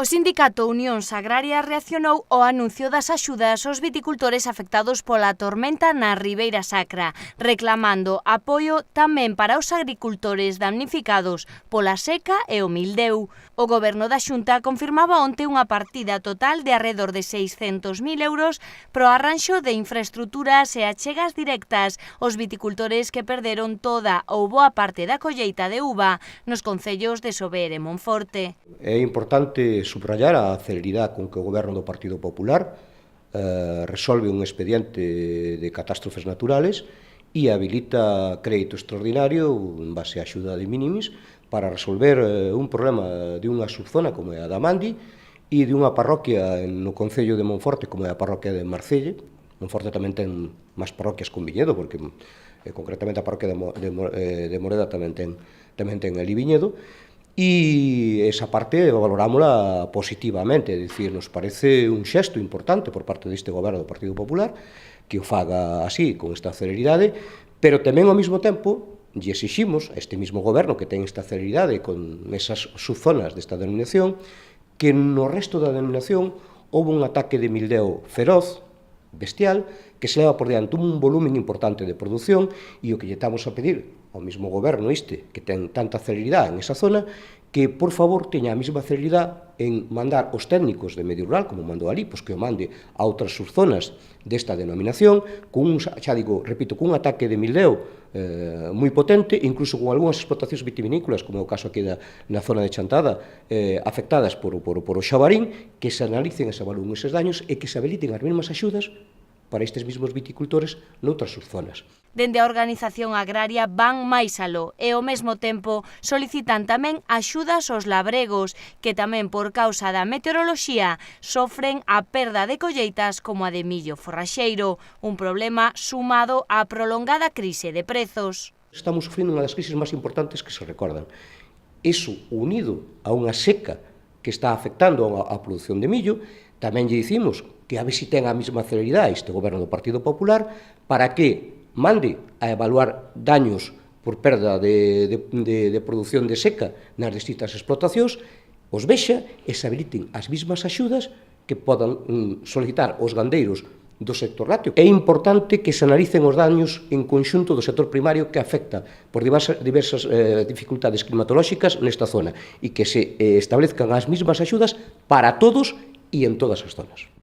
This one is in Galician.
O sindicato Unións Agrarias reaccionou ao anuncio das axudas aos viticultores afectados pola tormenta na Ribeira Sacra, reclamando apoio tamén para os agricultores damnificados pola seca e o mildeu. O Goberno da Xunta confirmaba onte unha partida total de arredor de 600.000 euros pro arranxo de infraestruturas e achegas directas aos viticultores que perderon toda ou boa parte da colleita de uva nos concellos de Sober e Monforte. É importante subrayar a celeridade con que o Goberno do Partido Popular resolve un expediente de catástrofes naturales e habilita crédito extraordinario en base á axuda de minimis para resolver un problema de unha subzona como é a da Mandi e de unha parroquia no concello de Monforte como é a parroquia de Marcelle. Monforte tamén ten máis parroquias con viñedo, porque concretamente a parroquia de Moreda tamén ten ali viñedo. E esa parte valorámola positivamente, é dicir, nos parece un xesto importante por parte deste Goberno do Partido Popular que o faga así, con esta celeridade, pero tamén ao mesmo tempo lle exiximos a este mismo Goberno que ten esta celeridade con esas subzonas desta denominación que no resto da denominación houve un ataque de mildeo feroz, bestial, que se leva por diante un volumen importante de produción e o que lle estamos a pedir ao mesmo Goberno que ten tanta celeridade en esa zona, que, por favor, teña a mesma celeridade en mandar os técnicos de medio rural, como mandou ali, pois que o mande a outras subzonas desta denominación, con xa digo, repito, con un ataque de mildeo moi potente, incluso con algunhas explotacións vitivinícolas, como é o caso aquí na zona de Chantada, afectadas por o xabarín, que se analicen e se evalúen eses daños e que se habiliten as mesmas axudas para estes mesmos viticultores noutras subzonas. Dende a organización agraria van máis aló e ao mesmo tempo solicitan tamén axudas aos labregos que tamén por causa da meteoroloxía sofren a perda de colleitas como a de millo forraxeiro, un problema sumado á prolongada crise de prezos. Estamos sufrindo unha das crises máis importantes que se recordan. Iso unido a unha seca que está afectando a produción de millo, tamén lle dicimos que a ver se ten a mesma celeridade este Goberno do Partido Popular para que mande a evaluar daños por perda de produción de seca nas distintas explotacións, os vexa e se habiliten as mesmas axudas que podan solicitar os gandeiros do sector lácteo. É importante que se analicen os daños en conxunto do sector primario que afecta por diversas dificultades climatolóxicas nesta zona e que se establezcan as mesmas axudas para todos e en todas as zonas.